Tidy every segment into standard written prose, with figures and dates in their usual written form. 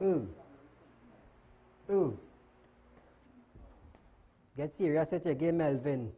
Ooh. Ooh. Get serious with your game, Melvin.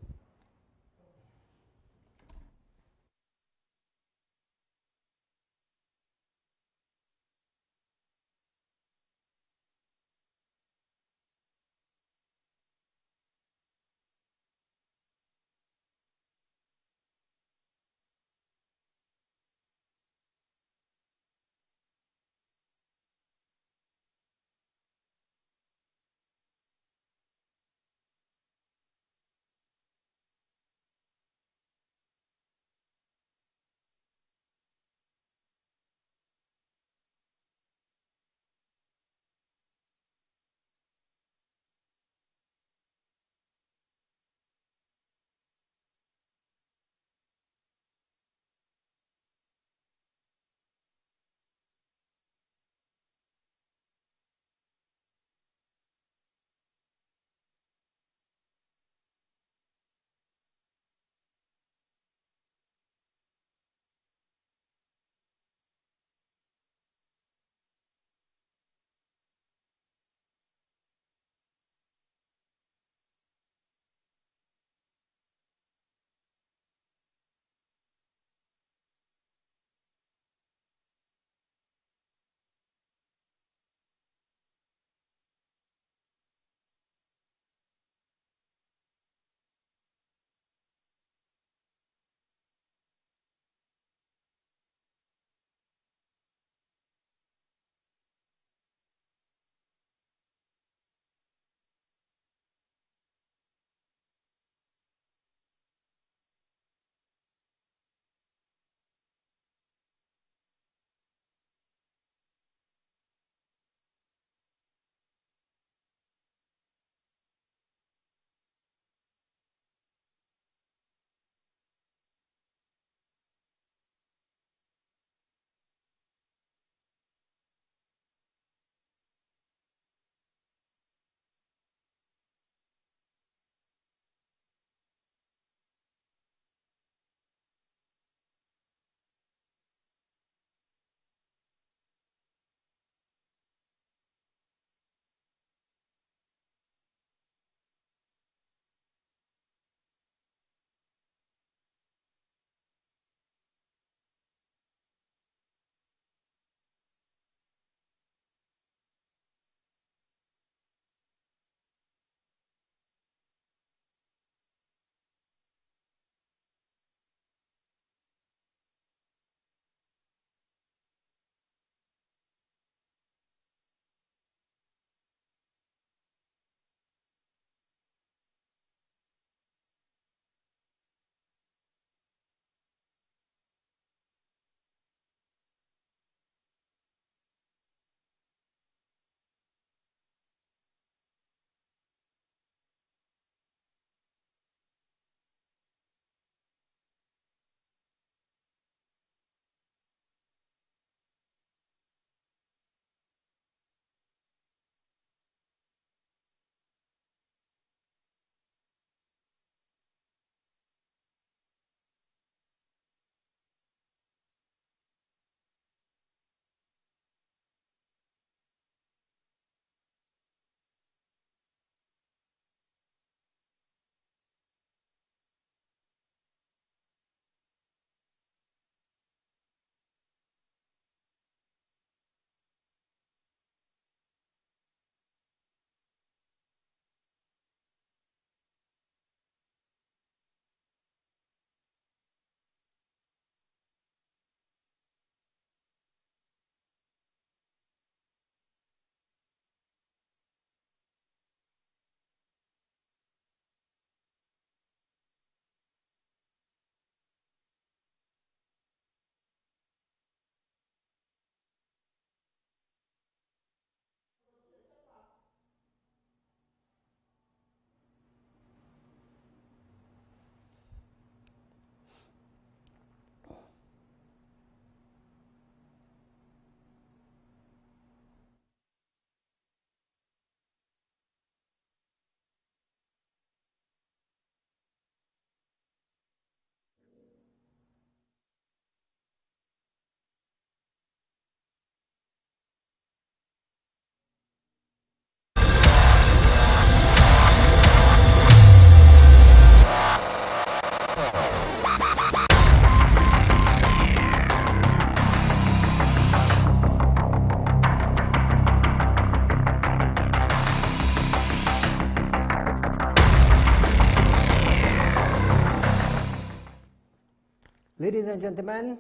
Ladies and gentlemen,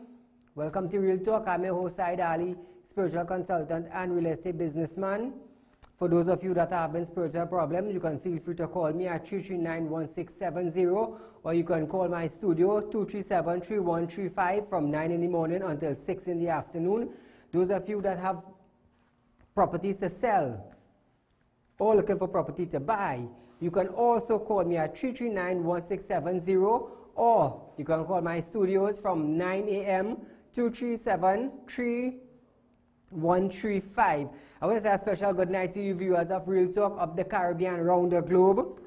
welcome to Real Talk. I'm your host, Saieed Ali, spiritual consultant and real estate businessman. For those of you that are having spiritual problems, you can feel free to call me at 339-1670, or you can call my studio 237-3135 from 9 in the morning until 6 in the afternoon. Those of you that have properties to sell or looking for property to buy, you can also call me at 339-1670, or you can call my studios from 9 a.m. 237-3135. I want to say a special good night to you viewers of Real Talk of the Caribbean around the globe.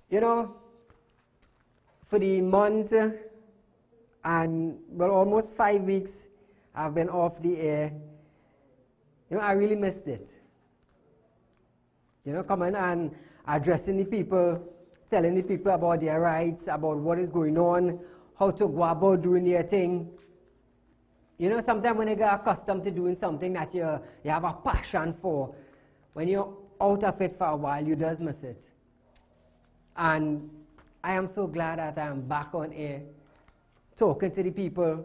You know, for the month and, well, almost 5 weeks I've been off the air. You know, I really missed it. You know, coming and addressing the people, telling the people about their rights, about what is going on, how to go about doing their thing. You know, sometimes when you get accustomed to doing something that you have a passion for, when you're out of it for a while, you just miss it. And I am so glad that I am back on air, talking to the people,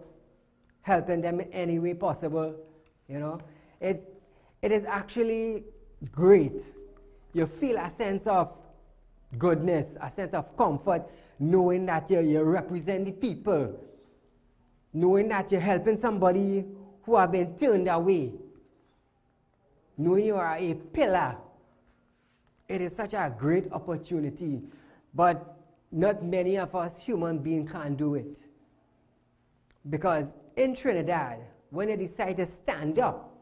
helping them in any way possible. You know, it is actually great. You feel a sense of goodness, a sense of comfort, knowing that you represent the people, knowing that you're helping somebody who have been turned away, knowing you are a pillar. It is such a great opportunity, but not many of us human beings can do it. Because in Trinidad, when they decide to stand up,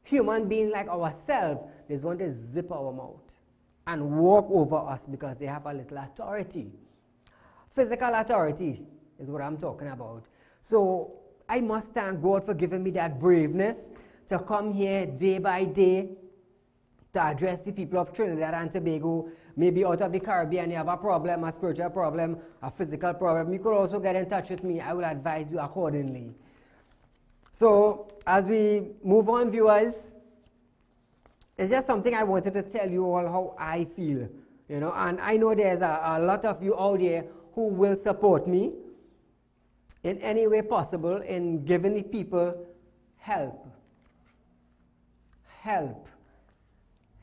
human beings like ourselves, they want to zip our mouth and walk over us because they have a little authority. Physical authority is what I'm talking about. So I must thank God for giving me that braveness to come here day by day to address the people of Trinidad and Tobago. Maybe out of the Caribbean you have a problem, a spiritual problem, a physical problem. You could also get in touch with me. I will advise you accordingly. So as we move on, viewers, it's just something I wanted to tell you all how I feel, you know, and I know there's a lot of you out there who will support me in any way possible in giving the people help. Help.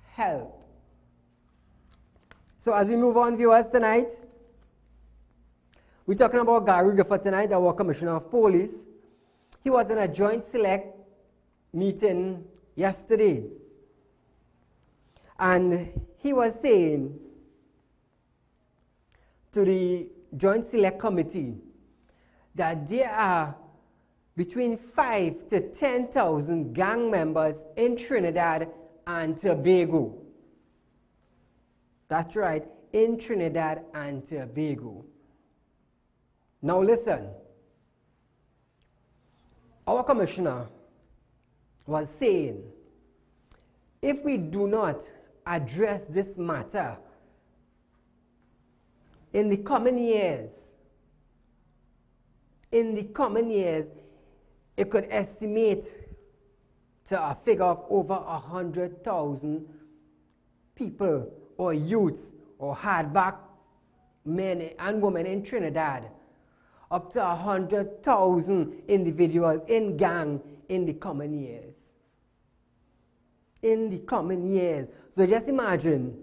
Help. So as we move on, viewers, tonight, we're talking about Gary Gifford tonight, our Commissioner of Police. He was in a joint select meeting yesterday. And he was saying to the Joint Select Committee that there are between 5,000 to 10,000 gang members in Trinidad and Tobago. That's right, in Trinidad and Tobago. Now listen, our commissioner was saying, if we do not address this matter in the coming years, it could estimate to a figure of over 100,000 people or youths or hardback men and women in Trinidad, up to 100,000 individuals in gang in the coming years. In the coming years. So just imagine,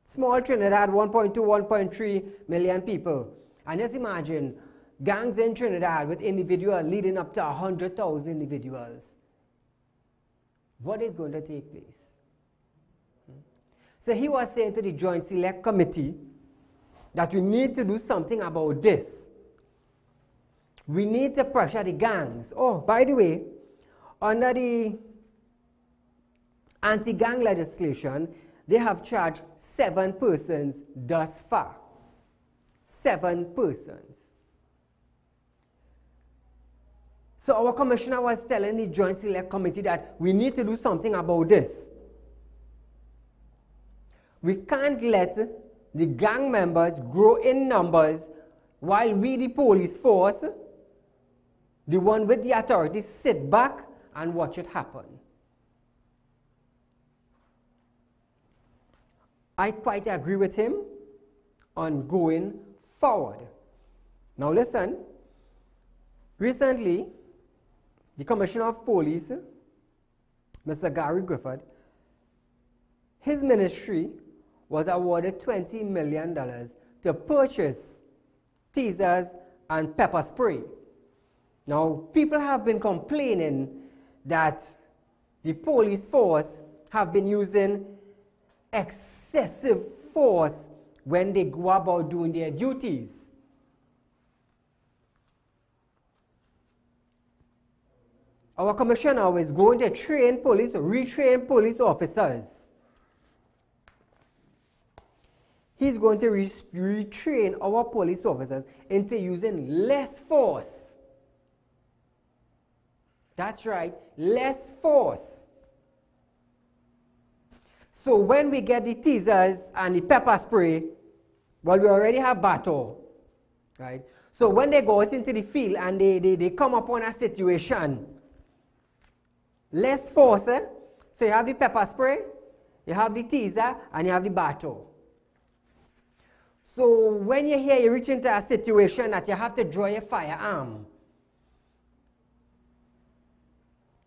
small Trinidad, 1.2, 1.3 million people. And just imagine, gangs in Trinidad with individuals leading up to 100,000 individuals. What is going to take place? So he was saying to the Joint Select Committee that we need to do something about this. We need to pressure the gangs. Oh, by the way, under the anti-gang legislation, they have charged 7 persons thus far. 7 persons. So our commissioner was telling the Joint Select Committee that we need to do something about this. We can't let the gang members grow in numbers while we, the police force, the one with the authority, sit back and watch it happen. I quite agree with him on going forward. Now listen, recently, the Commissioner of Police, Mr. Gary Griffith, his ministry was awarded $20 million to purchase tasers and pepper spray. Now, people have been complaining that the police force have been using excessive force when they go about doing their duties. Our commissioner is going to train police, retrain police officers. He's going to retrain our police officers into using less force. That's right, less force. So when we get the tasers and the pepper spray, well, we already have battle, right? So when they go out into the field and they come upon a situation, less force, eh? So you have the pepper spray, you have the taser, and you have the battle. So when you hear you reach into a situation that you have to draw your firearm,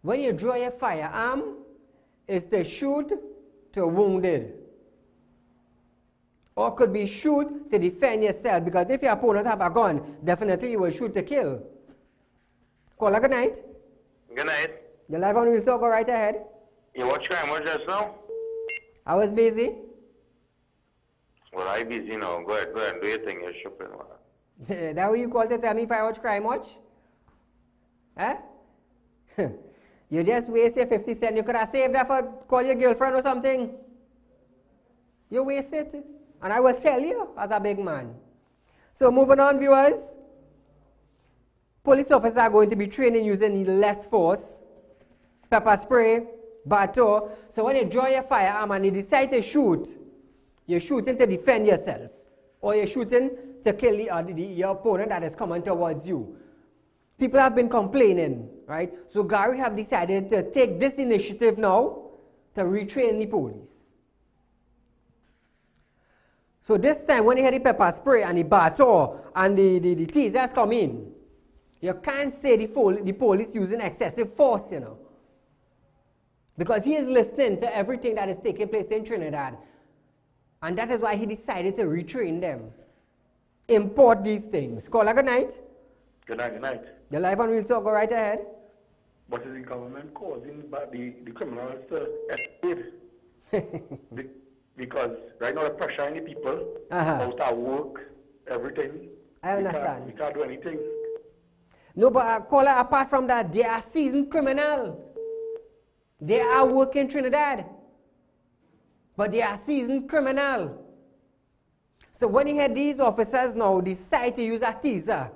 when you draw your firearm, it's to shoot to wounded. Or could be shoot to defend yourself, because if your opponent have a gun, definitely you will shoot to kill. Caller, good night. Good night. You're live on Real Talk, go right ahead. You watch crime watch just now? I was busy. Well, I busy now. Go ahead and do your thing. You're shopping. That what you call to tell me if I watch crime watch? Eh? You just waste your 50 cents. You could have saved that for call your girlfriend or something. You waste it. And I will tell you as a big man. So moving on, viewers. Police officers are going to be training using less force, pepper spray, baton. So when you draw your firearm and you decide to shoot, you're shooting to defend yourself. Or you're shooting to kill your opponent that is coming towards you. People have been complaining, right? So Gary have decided to take this initiative now to retrain the police. So this time when you hear the pepper spray and the baton and the tasers come in, you can't say the police using excessive force, you know. Because he is listening to everything that is taking place in Trinidad. And that is why he decided to retrain them. Import these things. Caller, good night. Good night, good night. You're live on Real Talk, go right ahead. What is the government causing the criminals to escapade? Because right now the pressure on the people, out of work, everything. I understand. We can't do anything. No, but caller, apart from that, they are seasoned criminals. They are working in Trinidad. But they are seasoned criminals. So when you hear these officers now decide to use a taser,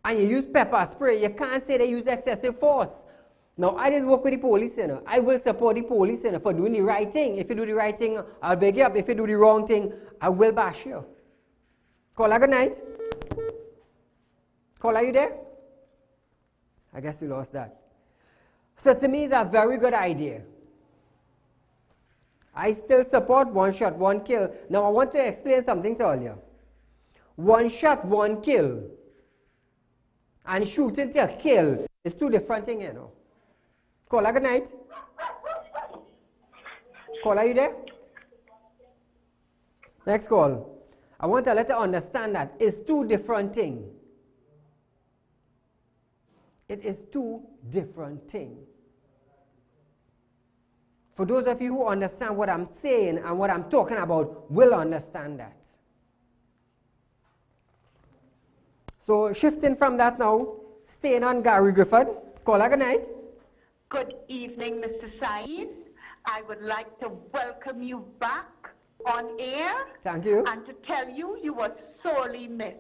and you use pepper spray, you can't say they use excessive force. Now, I just work with the police, you know. I will support the police, you know, for doing the right thing. If you do the right thing, I'll beg you up. If you do the wrong thing, I will bash you. Caller, good night. Caller, are you there? I guess we lost that. So to me, it's a very good idea. I still support one shot, one kill. Now, I want to explain something to all you. One shot, one kill. And shooting to kill is two different things, you know. Caller, good night. Caller, are you there? Next call. I want to let you understand that it's two different things. It is two different things. For those of you who understand what I'm saying and what I'm talking about, will understand that. So shifting from that now, staying on Gary Griffith. Caller, good night. Good evening, Mr. Saeed. I would like to welcome you back on air. Thank you. And to tell you, you were sorely missed.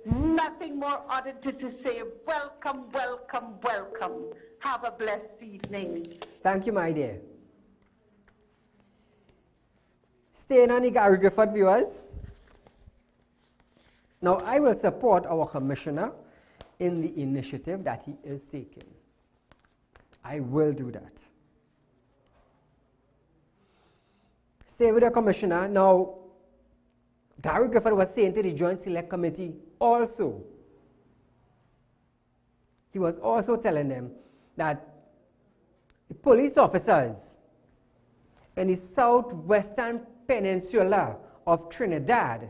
Nothing more other to say welcome, welcome, welcome. Have a blessed evening. Thank you, my dear. Staying on the Gary Griffith, viewers. Now, I will support our commissioner in the initiative that he is taking. I will do that. Stay with the commissioner. Now, Gary Griffith was saying to the Joint Select Committee also, he was also telling them that the police officers in the southwestern peninsula of Trinidad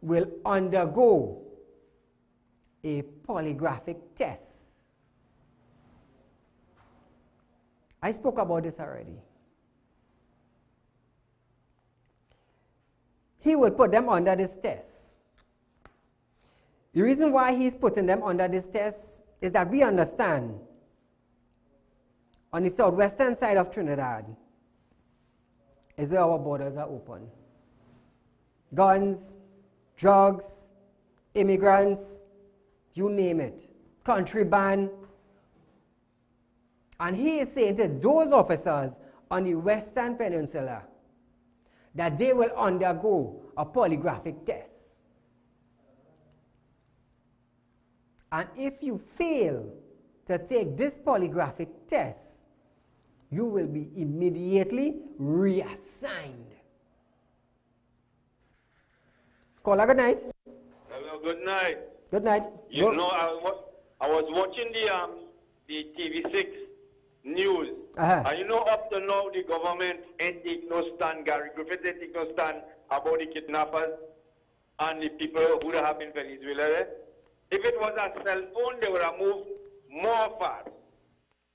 will undergo a polygraphic test. I spoke about this already. He will put them under this test. The reason why he's putting them under this test is that we understand on the southwestern side of Trinidad is where our borders are open. Guns, drugs, immigrants, you name it, contraband. And he is saying to those officers on the Western Peninsula that they will undergo a polygraphic test. And if you fail to take this polygraphic test, you will be immediately reassigned. Caller, good night. Hello, good night. Good night. You know, I was watching the TV6 news. And you know, up to now, the government ain't take no stand. Gary Griffith ain't take no stand about the kidnappers and the people who have been Venezuela. If it was a cell phone, they would have moved more fast.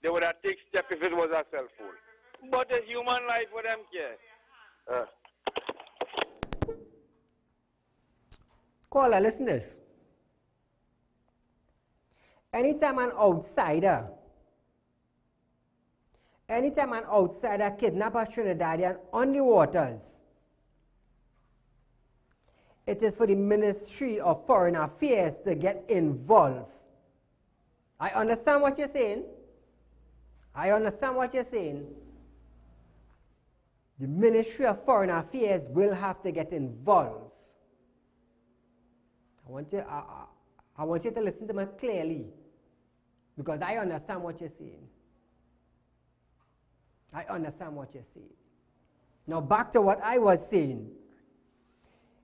They would have taken steps if it was a cell phone. But the human life for them care. Caller, listen to this. Anytime an outsider kidnaps a Trinidadian on the waters, it is for the Ministry of Foreign Affairs to get involved. I understand what you're saying. I understand what you're saying. The Ministry of Foreign Affairs will have to get involved. I want you to listen to me clearly, because I understand what you're saying. I understand what you're saying. Now back to what I was saying.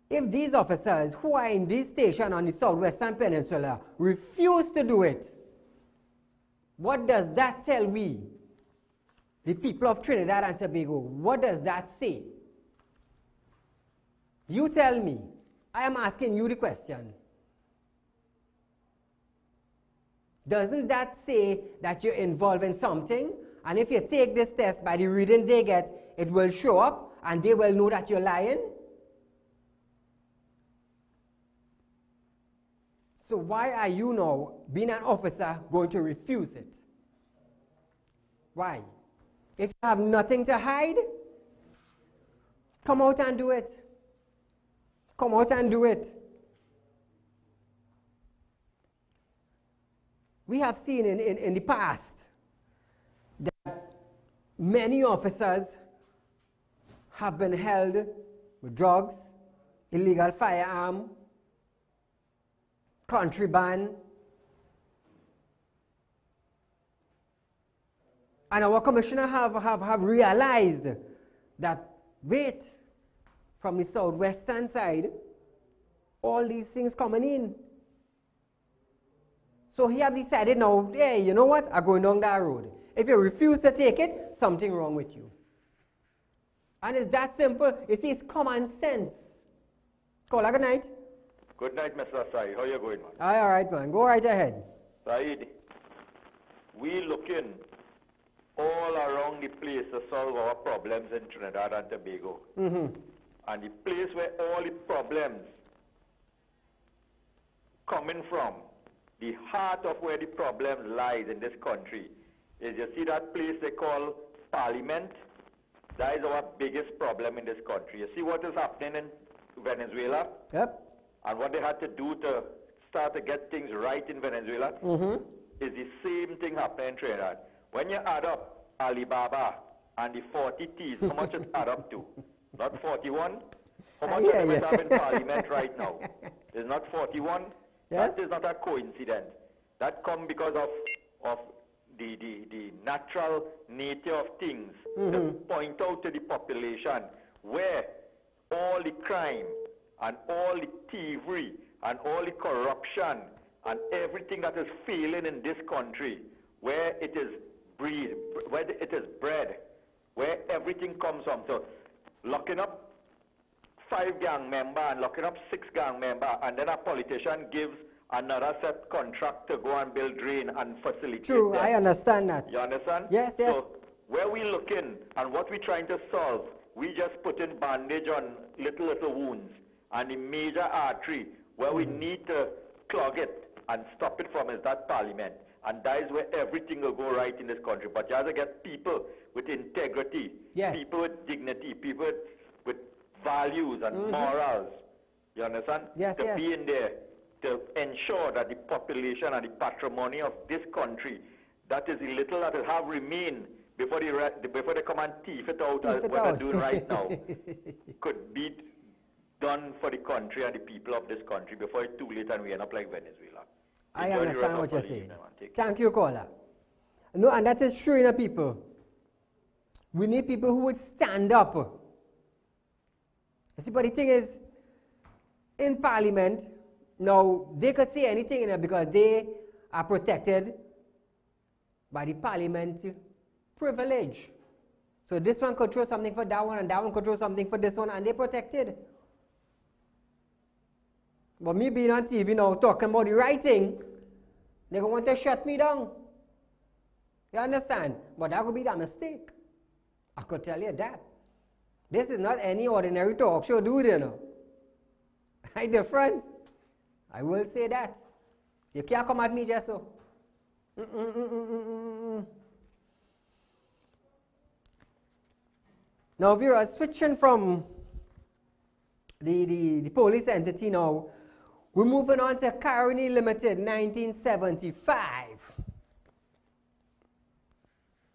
If these officers who are in this station on the southwestern peninsula refuse to do it, what does that tell we, the people of Trinidad and Tobago? What does that say? You tell me. I am asking you the question. Doesn't that say that you're involved in something? And if you take this test, by the reading they get, it will show up and they will know that you're lying? So why are you now, being an officer, going to refuse it? Why? If you have nothing to hide, come out and do it. Come out and do it. We have seen in the past that many officers have been held with drugs, illegal firearm, contraband, and our commissioner have realized that, wait, from the southwestern side, all these things coming in. So he have decided now, hey, you know what, I'm going down that road. If you refuse to take it, something wrong with you. And it's that simple. You see, it's common sense. Caller, good night. Good night, Mr. Saeed. How you going, man? All right, man. Go right ahead. Saeed, we looking all around the place to solve our problems in Trinidad and Tobago. And the place where all the problems coming from, the heart of where the problem lies in this country, is you see that place they call Parliament? That is our biggest problem in this country. You see what is happening in Venezuela? Yep. And what they had to do to start to get things right in Venezuela is the same thing happening in Trinidad. When you add up Alibaba and the 40 T's, how much it add up to? Not 41? How much of them is have in Parliament right now? It's not 41? Yes. That is not a coincidence. That comes because of the natural nature of things to point out to the population where all the crime and all the thievery and all the corruption and everything that is failing in this country, where it is bred, where everything comes from. So locking up 5 gang member and locking up 6 gang member, and then a politician gives another set contract to go and build drain and facilitate. True, them. I understand that. You understand? Yes, yes. So where we looking and what we're trying to solve, we just putting bandage on little wounds, and the major artery where we need to clog it and stop it from is that parliament. And that is where everything will go right in this country. But you have to get people with integrity, yes, people with dignity, people with values and morals, you understand? Yes, to be in there to ensure that the population and the patrimony of this country, that is the little that will have remained before they come and thief it out, as what they're doing right now, could be done for the country and the people of this country before it's too late and we end up like Venezuela. I understand what you're saying. Thank you, caller. No, and that is true, people. We need people who would stand up. You see, but the thing is, in Parliament, now, they could say anything, because they are protected by the Parliament privilege. So this one could throw something for that one, and that one could throw something for this one, and they're protected. But me being on TV now talking about the right thing, they're going to want to shut me down. You understand? But that would be a mistake. I could tell you that. This is not any ordinary talk show, dude, I'm different. I will say that. You can't come at me just so. Now, viewers, switching from the police entity now, we're moving on to Caroni Limited, 1975.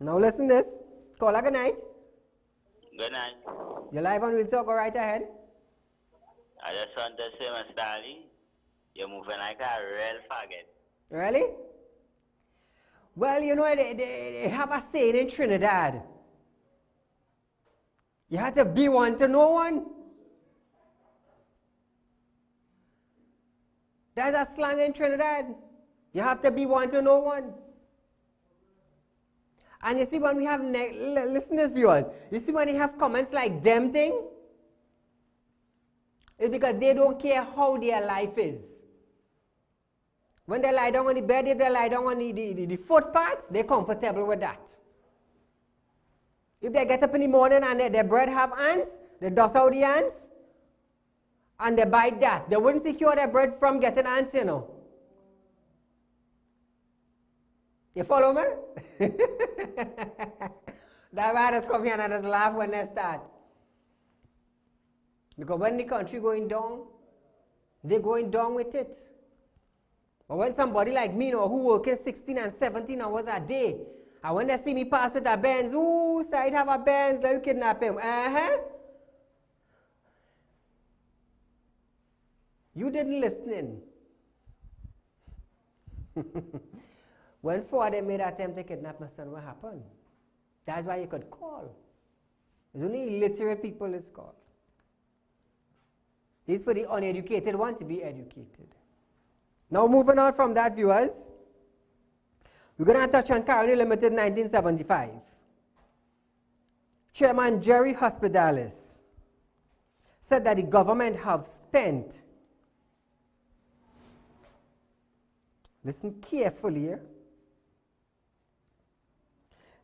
Now listen to this. Caller, good night. Good night. You're live on Real Talk, go right ahead. I just want to say, Mr. Ali, you're moving like a real faggot. Really? Well, they have a saying in Trinidad. You have to be one to know one. There's a slang in Trinidad. You have to be one to know one. And you see when we have, listen to this, viewers, you see when you have comments like them thing, it's because they don't care how their life is. When they lie down on the bed, if they lie down on the foot part, they're comfortable with that. If they get up in the morning and their bread have ants, they dust out the ants, and they bite that. They wouldn't secure their bread from getting ants, You follow me? That why just come here and just laugh when they start. Because when the country going down, they're going down with it. But when somebody like me, who working 16 and 17 hours a day, and when they see me pass with a Benz, ooh, Saieed have a Benz, let you kidnap him. You didn't listen. When 4 of them made an attempt to kidnap my son, what happened? That's why you could call. It's only illiterate people is called. This is for the uneducated one to be educated. Now moving on from that, viewers, we're going to touch on Caroni Limited 1975. Chairman Jerry Hospitalis said that the government have spent, listen carefully here,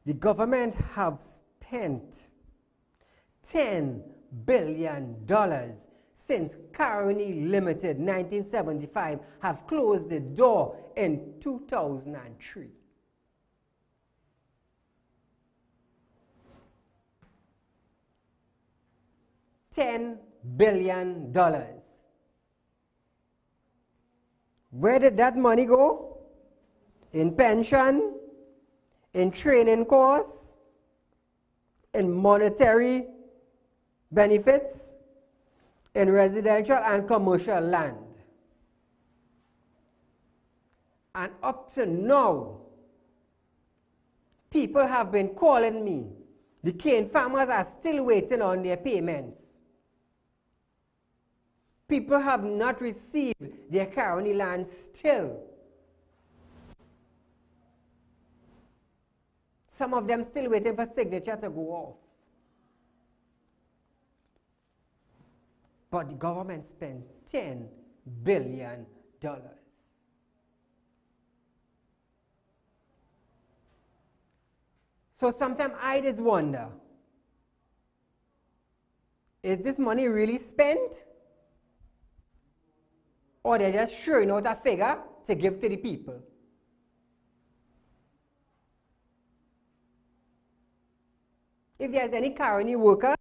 the government have spent $10 billion since Caroni Limited 1975 have closed the door in 2003. $10 billion. Where did that money go? In pension, in training course, in monetary benefits, in residential and commercial land. And up to now, people have been calling me. The cane farmers are still waiting on their payments. People have not received their Caroni land still. Some of them still waiting for signature to go off. But the government spent $10 billion. So sometimes I just wonder, is this money really spent? Or they're just showing out a figure to give to the people? If there's any Caroni worker,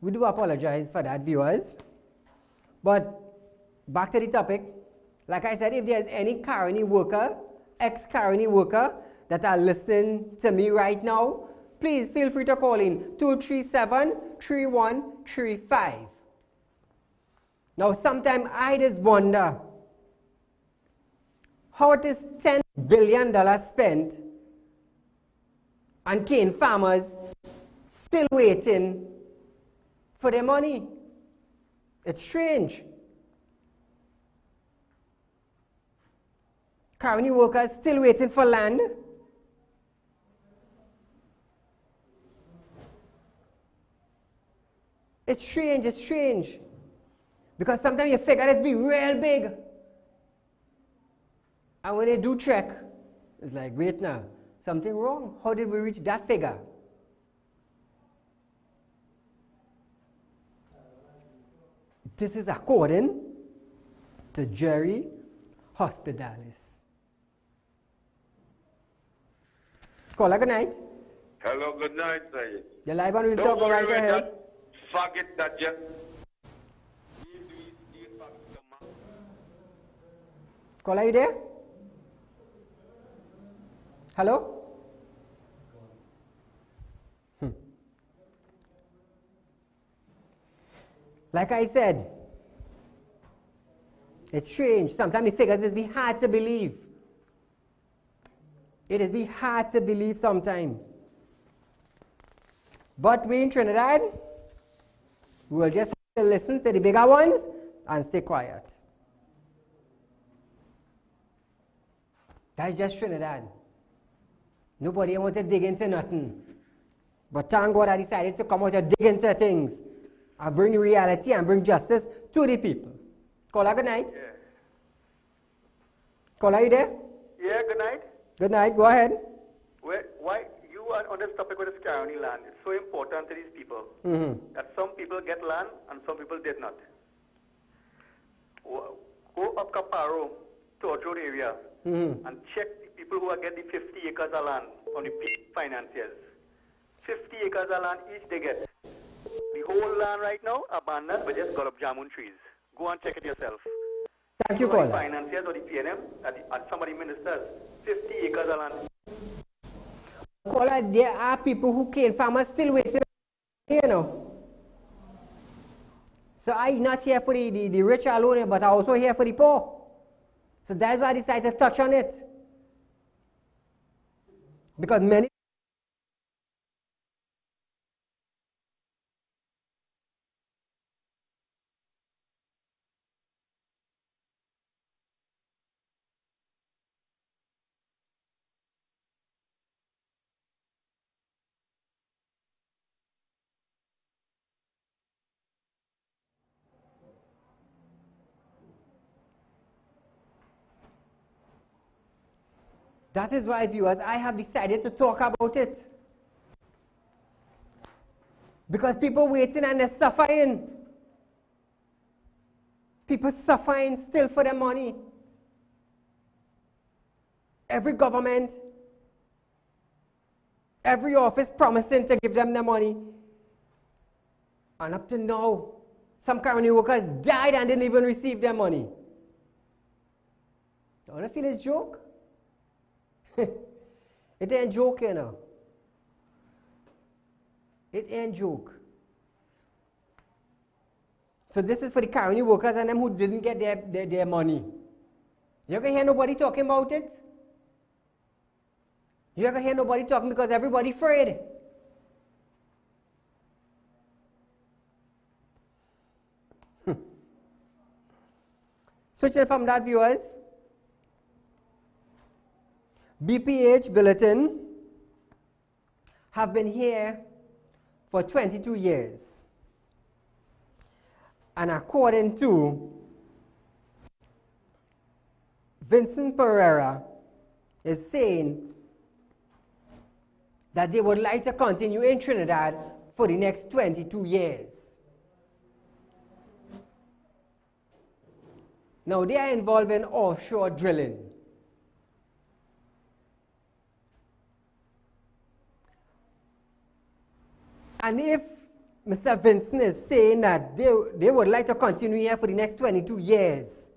we do apologize for that, viewers. But back to the topic. Like I said, if there's any Caroni worker, ex-Caroni worker that are listening to me right now, please feel free to call in 237-3135. Now, sometimes I just wonder how it is $10 billion spent and cane farmers still waiting for their money. It's strange. Caroni workers still waiting for land. It's strange, it's strange. Because sometimes you figure it's be real big. And when they do check, it's like, wait now, something wrong. How did we reach that figure? This is according to Jerry Hospitalis. Caller, good night. Hello, good night, Sayeed. You're live on Real Talk, go right ahead. Forget that just... Caller, are you there? Hello? Like I said, it's strange. Sometimes the figures is be hard to believe. It is be hard to believe sometimes. But we in Trinidad, we will just listen to the bigger ones and stay quiet. That's just Trinidad. Nobody wants to dig into nothing. But thank God I decided to come out and dig into things and bring reality and bring justice to the people. Caller, good night. Yeah. Caller, are you there? Yeah, good night. Good night, go ahead. Why you are on this topic with this Caroni land? It's so important to these people that some people get land and some people did not. Go up Caparo, Torch Road area, and check the people who are getting 50 acres of land on the peak financiers. 50 acres of land each they get. The whole land right now abandoned, but just got up jamun trees. Go and check it yourself. Thank you, caller. The financiers or the PNM and some of the ministers, 50 acres of land. Caller, there are people who cane farmers still waiting, you know. So I'm not here for the rich alone, but I'm also here for the poor. So that's why I decided to touch on it. Because many that is why, viewers, I have decided to talk about it. Because people waiting and they're suffering. People suffering still for their money. Every government, every office promising to give them the money. And up to now, some colony workers died and didn't even receive their money. Don't you feel it's a joke? It ain't joke, you know. It ain't joke. So this is for the colony workers and them who didn't get their money. You ever hear nobody talking about it? You ever hear nobody talking because everybody afraid? Switching from that, viewers. BPH Bulletin have been here for 22 years. And according to Vincent Pereira is saying that they would like to continue in Trinidad for the next 22 years. Now they are involved in offshore drilling. And if Mr. Vincent is saying that they would like to continue here for the next 22 years,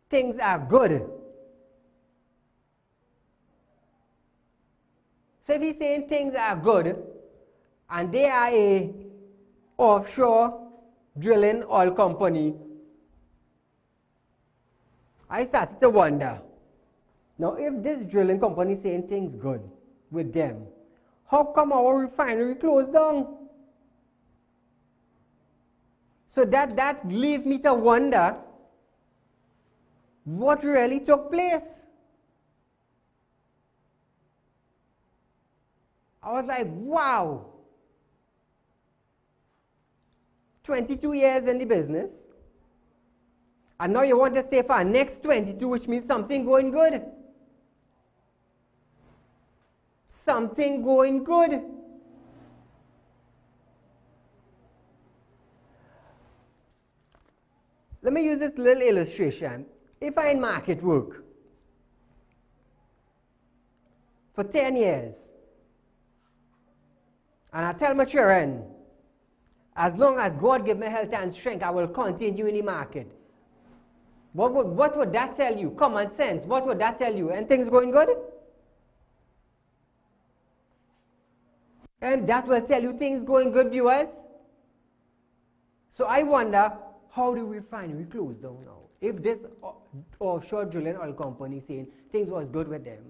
things are good. So if he's saying things are good, and they are a offshore drilling oil company, I started to wonder, now if this drilling company is saying things good with them, how come our refinery closed down? So that leaves me to wonder what really took place. I was like, wow, 22 years in the business, and now you want to stay for the next 22, which means something going good. Something going good. Let me use this little illustration. If I in market work for 10 years, and I tell my children, as long as God give me health and strength, I will continue in the market. What would that tell you? Common sense. What would that tell you? And things going good? And that will tell you things going good, viewers. So I wonder, how do we refinery close down now? If this offshore drilling oil company saying things was good with them.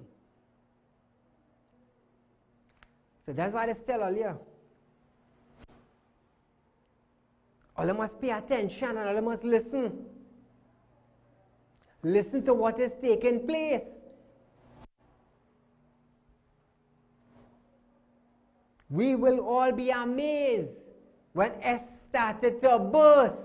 So that's why I tell earlier. All must pay attention and all must listen. Listen to what is taking place. We will all be amazed when S started to burst.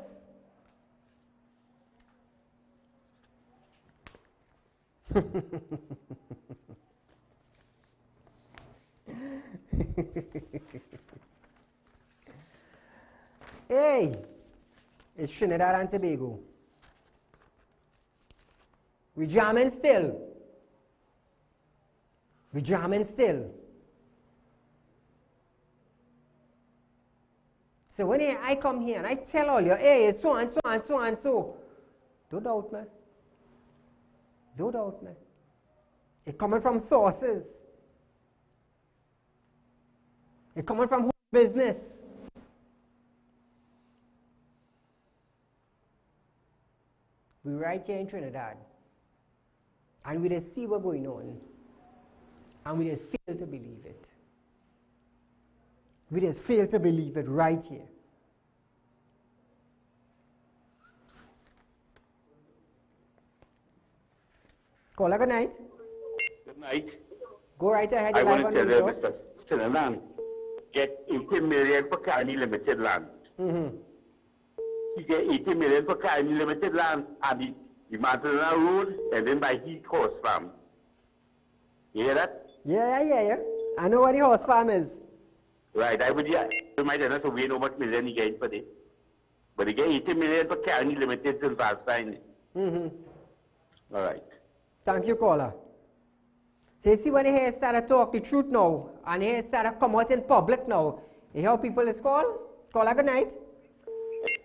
Hey, it's Trinidad and Tobago. We jamming still. We jamming still. So when I come here and I tell all you, hey, it's so and so and so and so, don't doubt me. Don't doubt me. It's coming from sources. It's coming from home business. We're right here in Trinidad. And we just see what's going on. And we just fail to believe it. We just fail to believe it right here. Caller, good night. Good night. Go right ahead. I want to tell you, Mr. Sinanan, get 80 million for Carney Limited land. He get 80 million for Carney Limited land and the Montana Road and then by Heat Horse Farm. You hear that? Yeah. I know what the horse farm is. Right, I would, yeah. You might not know how much million he get for this. But he get 80 million for Carney Limited since Valentine. All right. Thank you, caller. You see when he started to talk the truth now, and he started to come out in public now, you hear how people is called? Caller, good night.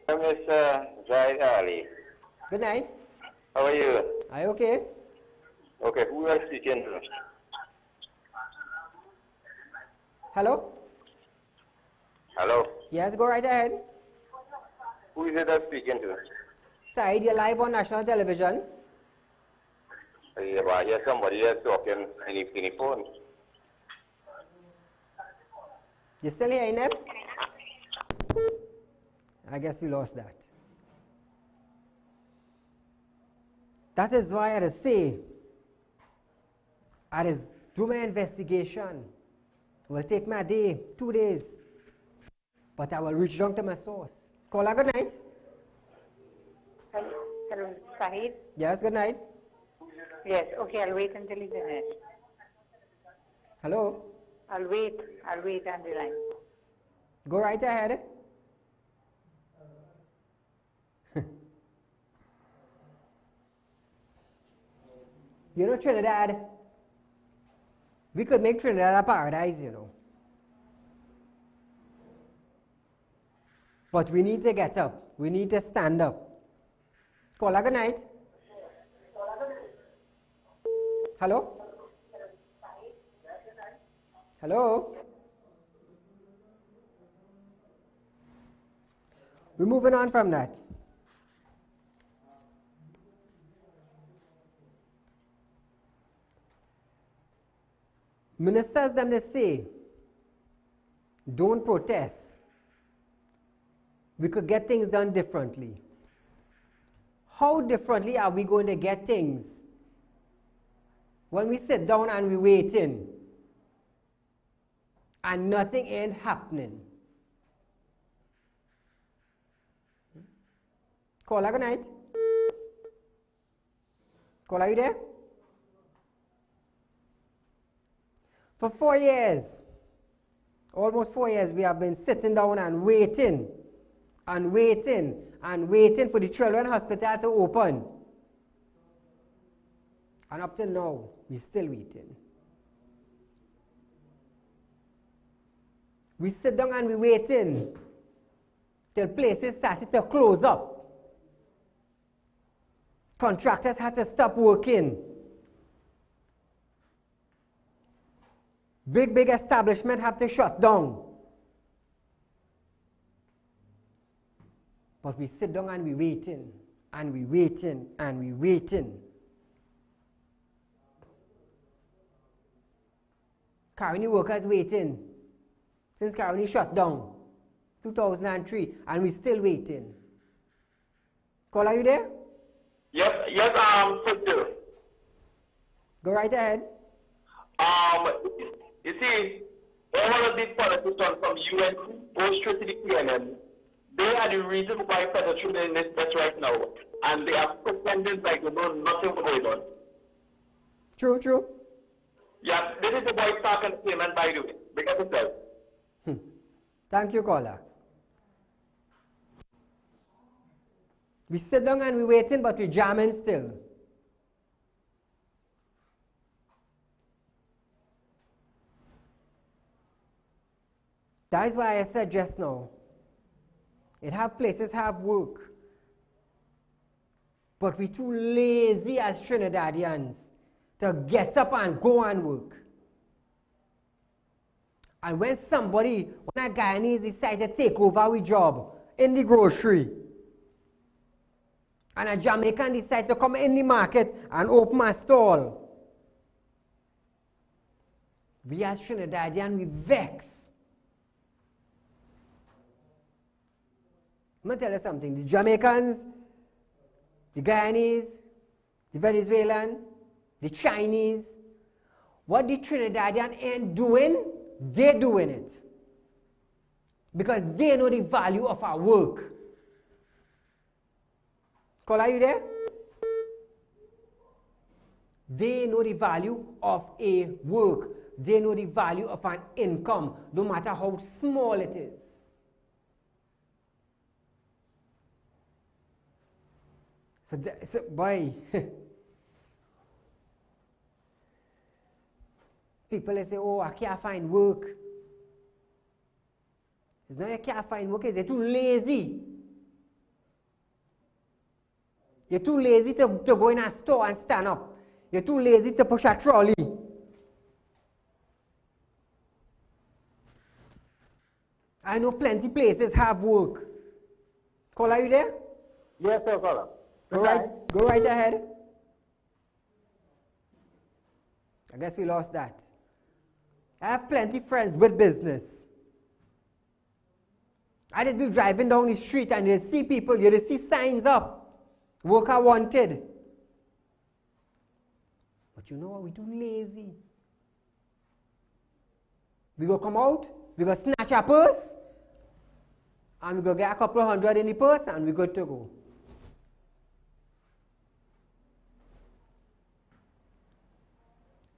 Mr. Saieed Ali. Good night. How are you? Are you okay? Okay, who are speaking to? Hello? Hello? Yes, go right ahead. Who is it I'm speaking to? Saieed, you're live on national television. Yeah, but I hear somebody else talking in the phone. You still hearing them? I guess we lost that. That is why I just say, I just do my investigation. It will take me a day, 2 days. But I will reach down to my source. Caller, good night. Hello, Saieed? Yes, good night. Yes, okay, I'll wait until he's in it. Hello? I'll wait on the line. Go right ahead. You know, Trinidad, we could make Trinidad a paradise, you know. But we need to get up. We need to stand up. Caller, good night. Hello? Hello? We're moving on from that. Ministers, them they say, don't protest. We could get things done differently. How differently are we going to get things when we sit down and we waiting and nothing ain't happening? Caller, good night. Caller, are you there? For 4 years, almost 4 years, we have been sitting down and waiting and waiting and waiting for the children's hospital to open. And up till now, we're still waiting. We sit down and we're waiting till places started to close up. Contractors had to stop working. Big establishments have to shut down. But we sit down and we waiting, and we waiting, and we waiting. Caroni workers waiting since Caroni shut down, 2003, and we still waiting. Caller, are you there? Yes, sister. Go right ahead. You see, all of these politicians from UN go straight to the PNM. They are the reason why federal children in this mess right now. And they are pretending like they know nothing going on. True. Yeah, this is the boy talking to him, and by the way, because it says. Thank you, caller. We sit down and we're waiting, but we're jamming still. That is why I said just now, places have work, but we're too lazy as Trinidadians to get up and go and work. And when a Guyanese decide to take over our job in the grocery, and a Jamaican decide to come in the market and open a stall, we as Trinidadian, we vex. I'm going to tell you something. The Jamaicans, the Guyanese, the Venezuelan, the Chinese, what the Trinidadian ain't doing, they're doing it. Because they know the value of our work. Call, are you there? They know the value of a work. They know the value of an income, no matter how small it is. So boy, people say, oh, I can't find work. It's not you can't find work, it's you're too lazy. You're too lazy to go in a store and stand up. You're too lazy to push a trolley. I know plenty places have work. Call, are you there? Yes, sir, caller. Go right ahead. I guess we lost that. I have plenty friends with business. I just be driving down the street and you see people, you just see signs up. Worker wanted. But you know what? We too lazy. We go come out, we go snatch a purse, and we go get a couple of hundred in the purse, and we good to go.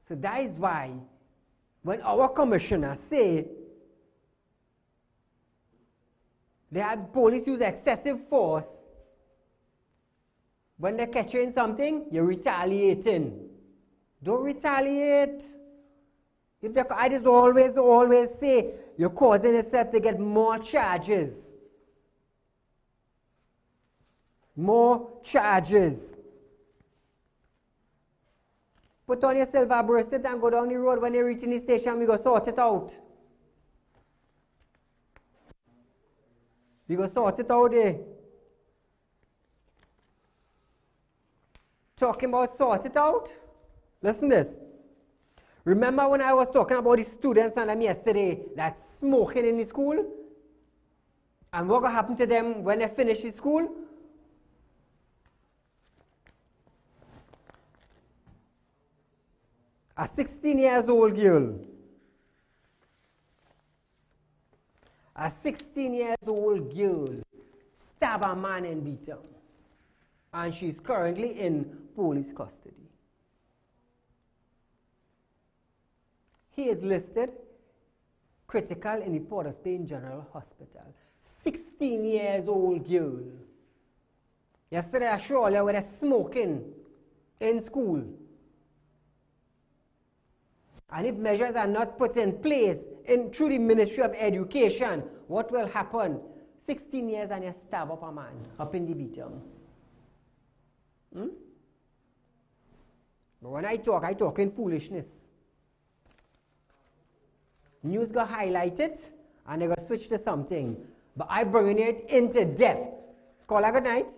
So that is why, when our commissioners say they have police use excessive force, when they catch you in something, you're retaliating. Don't retaliate. I just always say, you're causing yourself to get more charges. More charges. Put on your silver bracelet and go down the road. When you reach in the station, we go sort it out. We go sort it out there. Talking about sort it out. Listen to this. Remember when I was talking about the students and them yesterday that's smoking in the school? And what will happen to them when they finish the school? A 16-year-old girl. A 16-year-old girl stabbed a man and beat him. And she's currently in police custody. He is listed critical in the Port of Spain General Hospital. 16-year-old girl. Yesterday I showed you where they're smoking in school. And if measures are not put in place through the Ministry of Education, what will happen? 16 years and you stab up a man, up in the beatum. But when I talk in foolishness. News got highlighted and they got switched to something. But I bring it into depth. Caller, good night.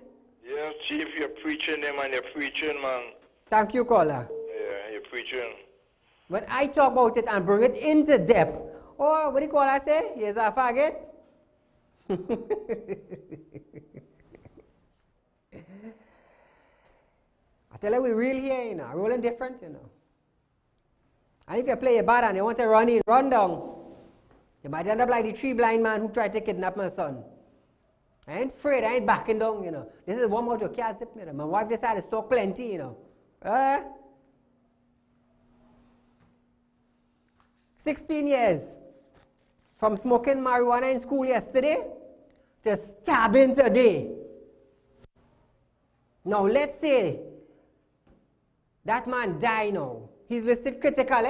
Yeah, Chief, you're preaching them and you're preaching, man. Thank you, caller. Yeah, you're preaching. When I talk about it and bring it into depth, oh, what do you call I say? Here's a faggot. I tell you, we real here, you know, rolling different, you know. And if you play a bad and you want to run in, run down, you might end up like the tree blind man who tried to kidnap my son. I ain't afraid, I ain't backing down, you know. This is one more you can't zip me. My wife decided to talk plenty, you know. 16 years from smoking marijuana in school yesterday to stabbing today. Now let's say that man died now. He's listed critical,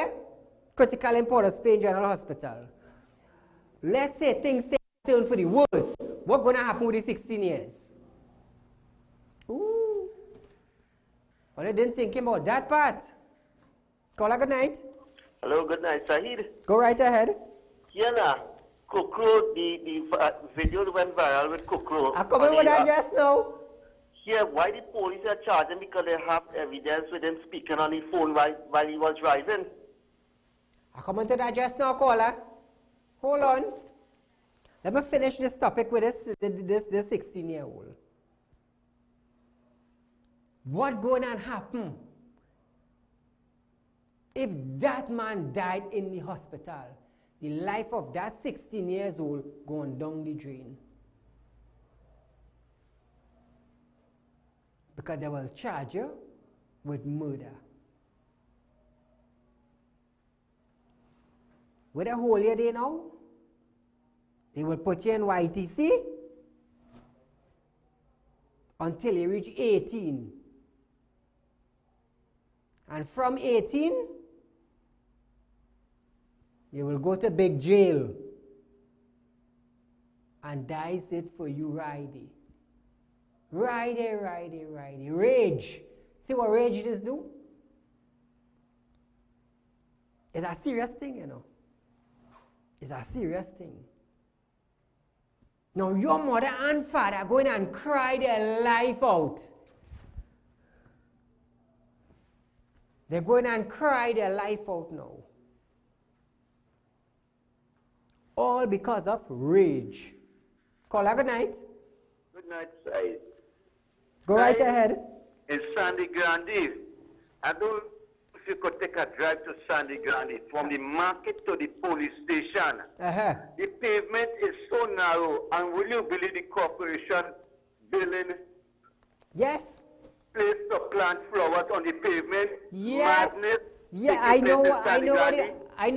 critical in Port of Spain General Hospital. Let's say things turn for the worse. What's going to happen with the 16 years? Ooh. Well, I didn't think about that part. Caller, good night. Hello, good night, Saeed. Go right ahead. Yeah, Kokro, the video went viral with Kokro. I come in with that just now. Yeah, why the police are charging? Because they have evidence with him speaking on the phone while he was driving. I come into that just now, caller. Hold on. Let me finish this topic with this 16-year-old. What going to happen if that man died in the hospital? The life of that 16 years old going down the drain. Because they will charge you with murder. Where they hold you there now? They will put you in YTC until you reach 18. And from 18, you will go to big jail. And dice it for you Friday. Friday. Rage. See what rage just do? It's a serious thing, you know. It's a serious thing. Now your mother and father are going and cry their life out. They're going and cry their life out now. All because of rage. Caller, good night. Good night, Said. Go right ahead. It's Sandy Grande. I don't know if you could take a drive to Sandy Grande from the market to the police station. The pavement is so narrow, and will you believe the corporation building yes place to plant flowers on the pavement? Yes. Madness. Yeah, I know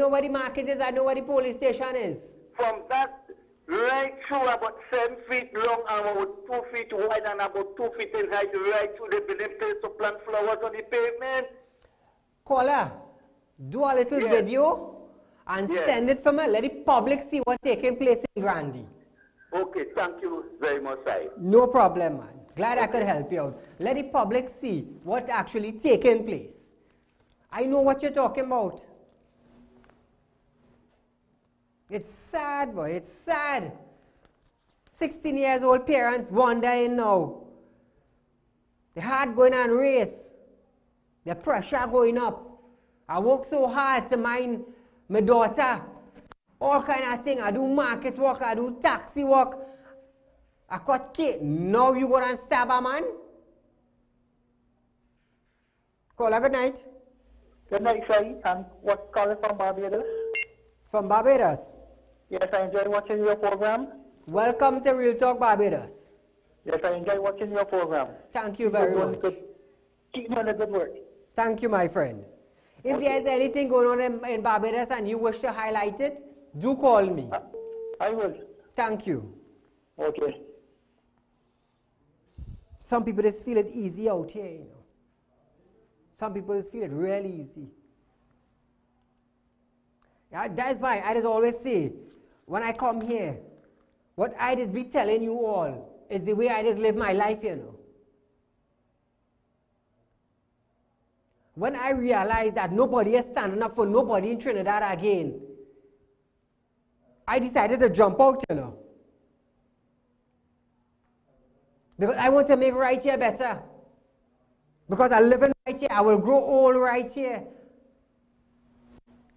where the market is. I know where the police station is. From that right through about 7 feet long and about 2 feet wide and about 2 feet in height, right through the building place to plant flowers on the pavement. Caller, do a little video and send it for me. Let the public see what's taking place in Grande. Okay, thank you very much, Sai. No problem, man. Glad I could help you out. Let the public see what's actually taking place. I know what you're talking about. It's sad, boy. It's sad. 16 years old parents wondering now. The heart going on race. The pressure going up. I work so hard to mind my daughter. All kind of thing. I do market work. I do taxi work. I cut cake. Now you go and stab a man? Caller, good night. Good night, Saeed. I'm calling from Barbados. From Barbados? Yes, I enjoy watching your program. Welcome to Real Talk Barbados. Yes, I enjoy watching your program. Thank you very much. Keep doing the good work. Thank you, my friend. If there's anything going on in Barbados and you wish to highlight it, do call me. I will. Thank you. Okay. Some people just feel it easy out here, you know. Some people just feel it really easy. Yeah, that's why I just always say, when I come here, what I just be telling you all is the way I just live my life, you know. When I realized that nobody is standing up for nobody in Trinidad again, I decided to jump out, you know. Because I want to make right here better. Because I live in right here, I will grow old right here.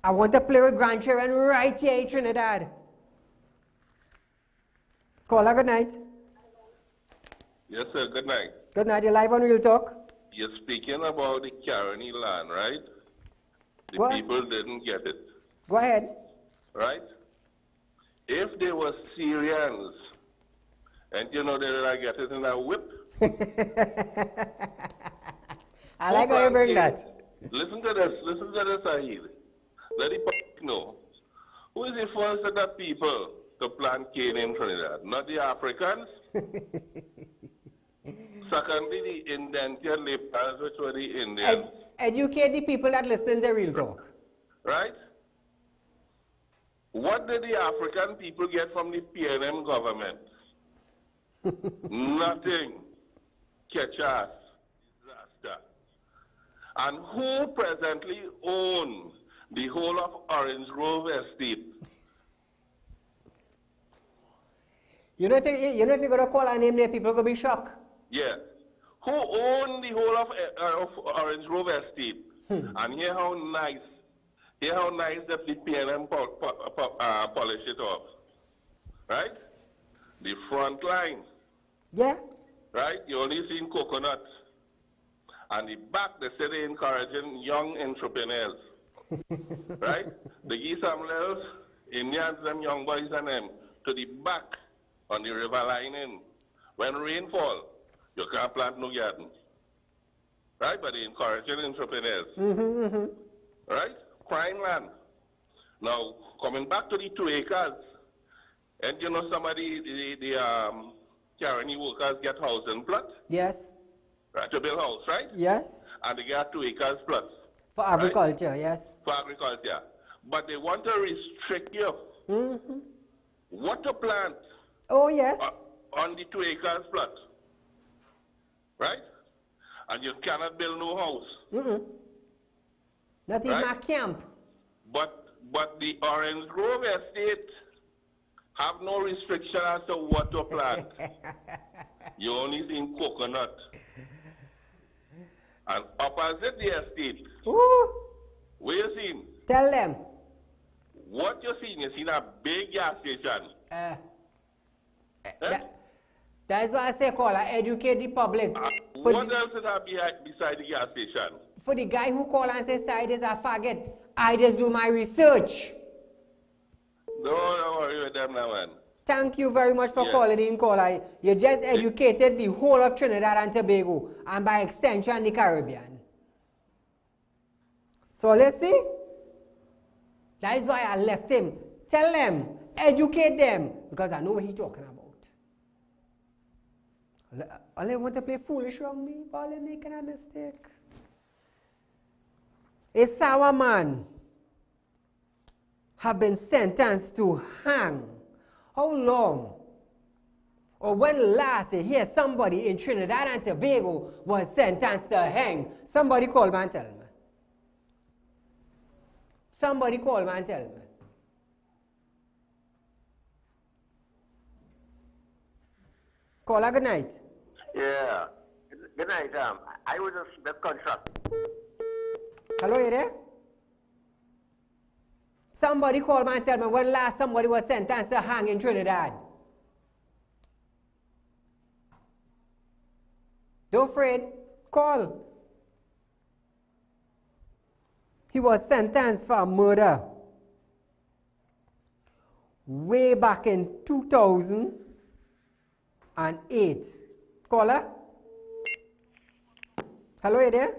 I want to play with grandchildren right here in Trinidad. Caller, good night. Yes, sir, good night. Good night, you're live on Real Talk. You're speaking about the Caroni land, right? The what? People didn't get it. Go ahead. Right? If they were Syrians, and you know they did get it in a whip. I like how you bring that. Listen to this, Saeed. Let the public know. Who is the first of the people to plant cane in Trinidad? Not the Africans. Secondly, the indentured laborers, which were the Indians. Educate the people that listen to Real Talk. Right? What did the African people get from the PNM government? Nothing. Catch us. Disaster. And who presently owns the whole of Orange Grove Estate? You know if you're going to call her name there, people are going to be shocked. Yeah. Who owned the whole of Orange Grove Estate? And hear how nice that the PNM polish it off. Right? The front line. Yeah. Right? You only seen coconut. And the back, they say they're encouraging young entrepreneurs. Right? They give some little Indians, them young boys and them, to the back on the river lining. When rain fall, you can't plant no garden. Right? But they're encouraging entrepreneurs. Right? Prime land. Now, coming back to the 2 acres, and you know somebody, the Caroni workers get housing plot? Yes. Right, to build house, right? Yes. And they get 2 acres plus. For agriculture, right? Yes. For agriculture. But they want to restrict you. What to plant? Oh, yes. On the 2 acres plot. Right? And you cannot build no house. Not even a camp. But the Orange Grove Estate have no restriction as to what to plant. You only see coconut. And opposite the estate, where you seen? Tell them. What you seen a big gas station. That is why I say call her, educate the public. What else is that beside the gas station? For the guy who call and say Saieed is a faggot, I just do my research. Don't worry with them now, man. Thank you very much for calling in, caller. You just educated the whole of Trinidad and Tobago, and by extension, the Caribbean. So let's see. That is why I left him. Tell them, educate them, because I know what he's talking about. All they want to play foolish around me, but all they're making a mistake. A sour man have been sentenced to hang. How long? Or when last you hear somebody in Trinidad and Tobago was sentenced to hang? Somebody call me and tell me. Somebody call me and tell me. Caller, good night. Yeah. Good night. I was a web contract. Hello, you there? Somebody call me and tell me when last somebody was sentenced to hang in Trinidad. Don't afraid. Call. He was sentenced for murder way back in 2008. Caller? Hello, you there?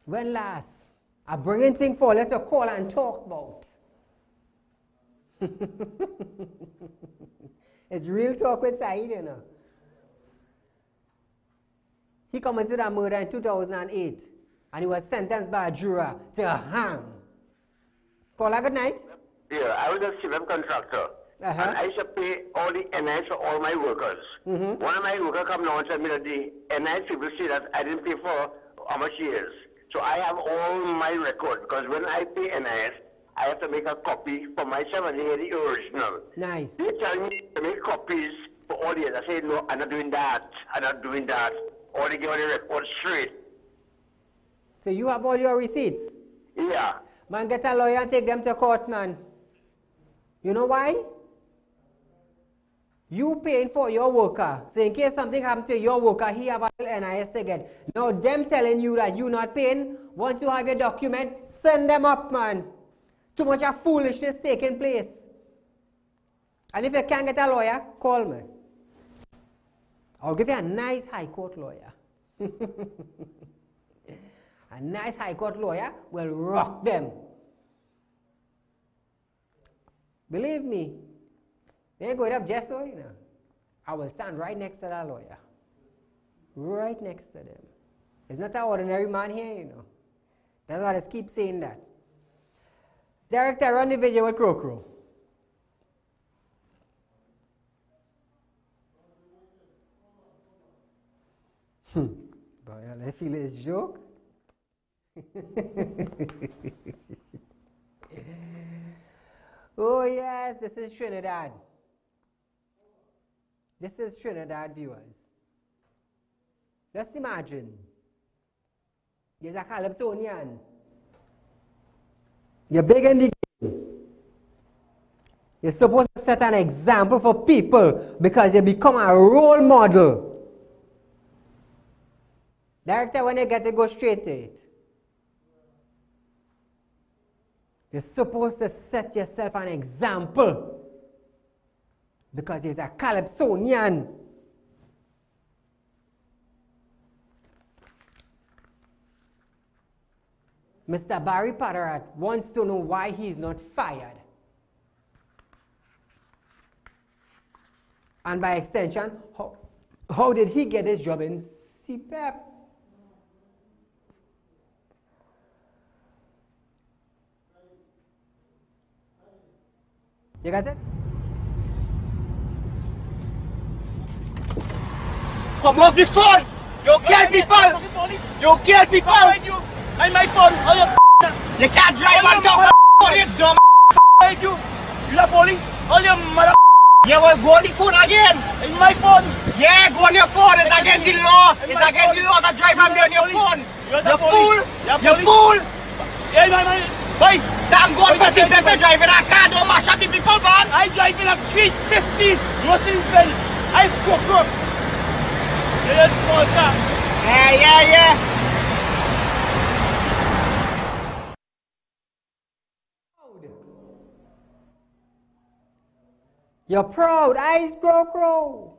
When last? I bring thing for let her call and talk about. It's real talk with Saieed, you know. He committed a murder in 2008 and he was sentenced by a juror to hang. Caller, good night. Yeah, I was a civil contractor. And I used to pay all the NIs for all my workers. One of my workers come now and tell me that the NIs people say that I didn't pay for how much years. So I have all my records because when I pay NIS, I have to make a copy for myself and they the original. Nice. They tell me to make copies for all the years. I say, no, I'm not doing that. I'm not doing that. Or they give all the records straight. So you have all your receipts? Yeah. Man, get a lawyer and take them to court, man. You know why? You paying for your worker. So in case something happens to your worker, he have a NIS to get. Now them telling you that you not paying, once you have your document, send them up, man. Too much of foolishness taking place. And if you can't get a lawyer, call me. I'll give you a nice high court lawyer. A nice high court lawyer will rock them. Believe me, they ain't going up just so, you know. I will stand right next to that lawyer. Right next to them. It's not an ordinary man here, you know. That's why I just keep saying that. Director, run the video with Crow. Boy, I feel it's a joke. Oh yes, this is Trinidad. This is Trinidad, viewers. Just imagine. There's a Calypsonian. You're big in the game. You're supposed to set an example for people because you become a role model. Director, when you get to go straight to it. You're supposed to set yourself an example because he's a Calypsonian. Mr. Barry Padarat wants to know why he's not fired. And by extension, how did he get his job in CPEP? You got it? Come off the phone! You kill people! You kill people! And my phone! All your you can't drive and talk about it, dumb you! You the police? All your mother you will go on the phone again! In my phone! Yeah, go on your phone! It's against the law! It's against the law to drive and be on your phone! You fool! You fool! Yeah, Bye! Thank God for some people driving a car, don't mash up the people, man! I drive in a 350 Mercedes Benz. I scope up. Yeah, small car. Yeah. You're proud, eyes grow.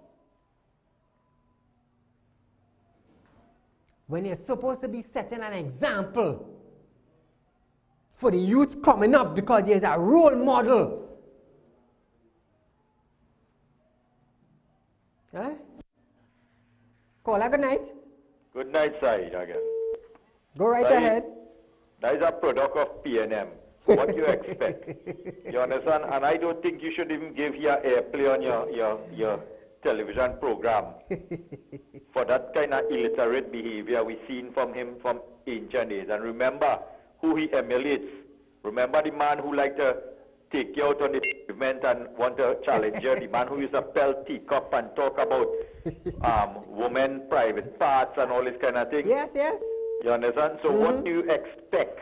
When you're supposed to be setting an example for the youth coming up because there's a role model. Huh? Caller, good night. Good night, Saeed, again. Go right Saeed, ahead. That is a product of PNM. What you expect? You understand? And I don't think you should even give your airplay on your television program for that kind of illiterate behavior we've seen from him from ancient days. And remember who he emulates. Remember the man who liked to take you out on the pavement and want to challenge you, the man who used to pelt teacup and talk about women private parts and all this kind of thing. Yes. You understand? So what do you expect?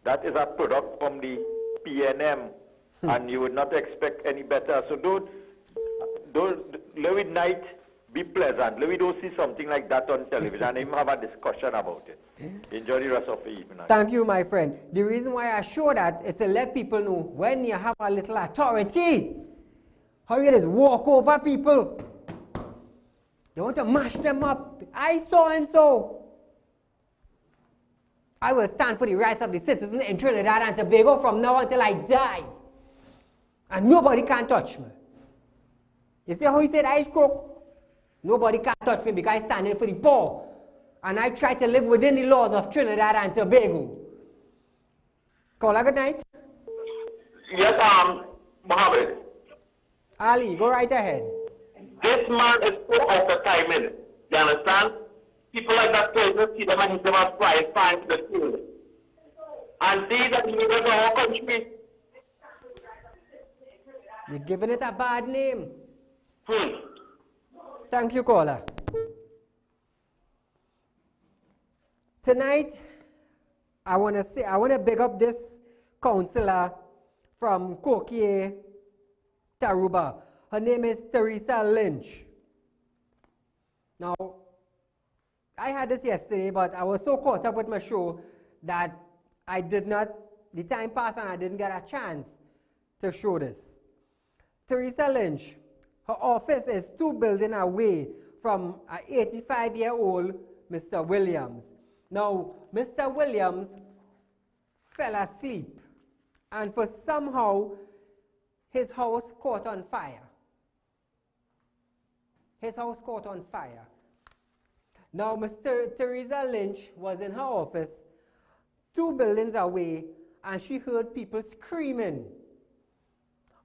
That is a product from the PNM, and you would not expect any better. So don't let it night be pleasant. Let me don't see something like that on television and even have a discussion about it. Enjoy the rest of the evening. Thank you, my friend. The reason why I show that is to let people know when you have a little authority, how you just walk over people. You want to mash them up. I so and so. I will stand for the rights of the citizens in Trinidad and Tobago from now until I die. And nobody can touch me. You see how he said I crook? Nobody can touch me because I stand in for the poor. And I try to live within the laws of Trinidad and Tobago. Caller, good night. Yes, Mohammed. Ali, go right ahead. This man is so out of timing. You understand? People like that place to see them and hit them as fine to the field. And these are the leaders of our country. You're giving it a bad name. Thank you, caller. Tonight, I want to big up this counselor from Kokie, Taruba. Her name is Teresa Lynch. Now, I had this yesterday, but I was so caught up with my show that the time passed and I didn't get a chance to show this. Teresa Lynch, her office is 2 buildings away from an 85-year-old Mr. Williams. Now, Mr. Williams fell asleep, and for somehow, his house caught on fire. His house caught on fire. Now, Mr. Teresa Lynch was in her office 2 buildings away, and she heard people screaming.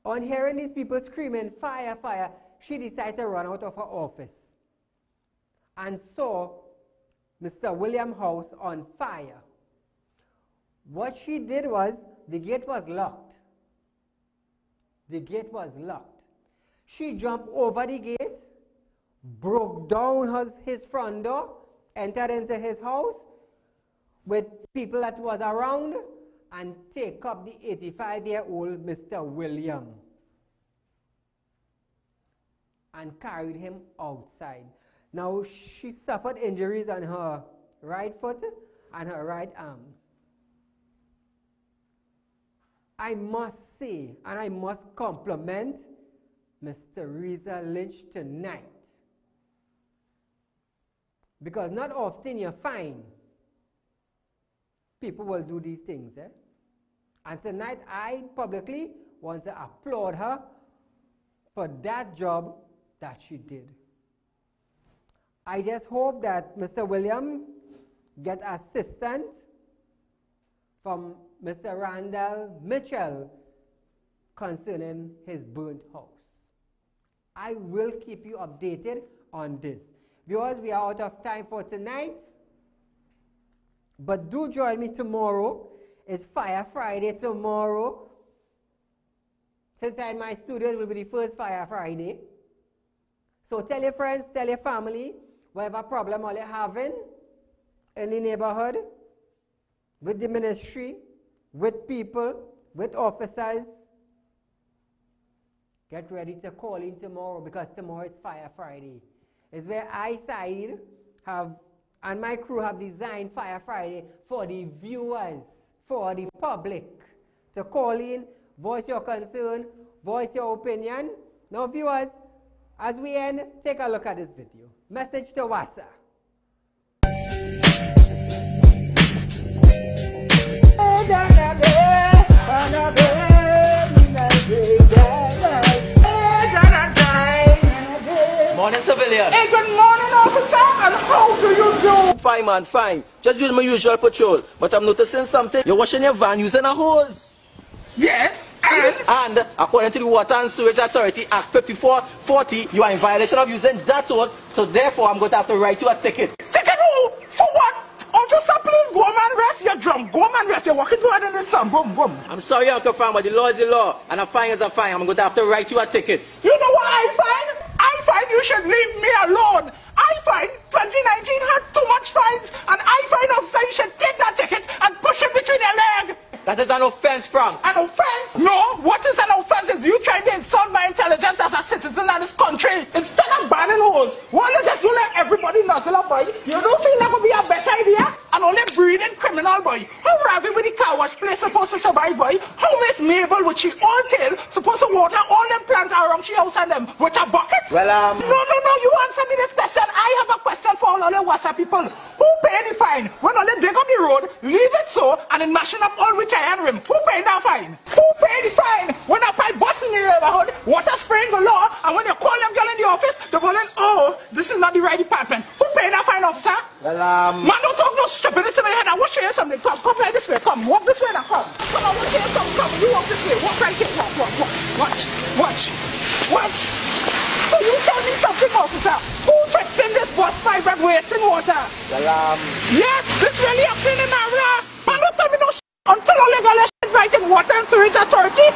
On hearing these people screaming, fire, fire, she decided to run out of her office and saw Mr. Williams' house on fire. What she did was, the gate was locked. The gate was locked. She jumped over the gate, broke down his front door, entered into his house with people that was around, and take up the 85-year-old Mr. William and carried him outside. Now, she suffered injuries on her right foot and her right arm. I must say, and I must compliment Mr. Reza Lynch tonight, because not often you find people will do these things. And tonight I publicly want to applaud her for that job that she did. I just hope that Mr. William get assistance from Mr. Randall Mitchell concerning his burnt house. I will keep you updated on this. Viewers, we are out of time for tonight, but do join me tomorrow. It's Fire Friday tomorrow. Since I'm in my studio, it will be the first Fire Friday. So tell your friends, tell your family, whatever problem all you're having in the neighborhood, with the ministry, with people, with officers. Get ready to call in tomorrow, because tomorrow is Fire Friday. It's where I, Saieed, and my crew have designed Fire Friday for the viewers, for the public, to call in, voice your concern, voice your opinion. Now, viewers, as we end, take a look at this video. Message to Wassa. Morning, civilian. Hey, good morning, officer, and how do you do? Fine, man, fine. Just doing my usual patrol, but I'm noticing something. You're washing your van using a hose. Yes, and according to the Water and Sewage Authority Act 5440, you are in violation of using that hose, so therefore I'm going to have to write you a ticket. Ticket who? For what? Officer, please go and rest your drum. Go and rest. You're walking too hard in the sun. Boom, boom. I'm sorry, Uncle Fan, but the law is the law, and a fine is a fine. I'm going to have to write you a ticket. You know what I find? I find you should leave me alone. I find 2019 had too much fines, and I find officer you should take that ticket and push it between your legs. That is an offense, Frank. An offense? No. What is an offense is you trying to insult my intelligence as a citizen of this country. Instead of banning hose, why don't you just do like everybody nuzzle up, boy? You don't think that would be a better idea? And only breeding criminal, boy. How Ravi with the car wash place supposed to survive, boy? How Miss Mabel with she old tail supposed to water all them plants around she house and them with a bucket? Well, No, you answer me this question. I have a question for all the Wassa people. Who pay the fine? When only dig up the road, leave it so, and then mashing up all with iron rim. Who pay that fine? Who pay the fine? When a pipe bust in the neighborhood, water spraying the law, and when you call them girl in the office, they're going, oh, this is not the right department. Who pay that fine, officer? Well, Man, don't talk no stupidness in my head. I want to show you something. Come right this way. Come, walk this way now. Come, I want to show you something. Come, you walk this way. Walk right here. Watch. So you tell me something, officer. Who fixing this bus pipe and wasting water? Well, yes, this really a cleaning area. Man, don't tell me no shit until all legalization right in Water and Sewage Authority.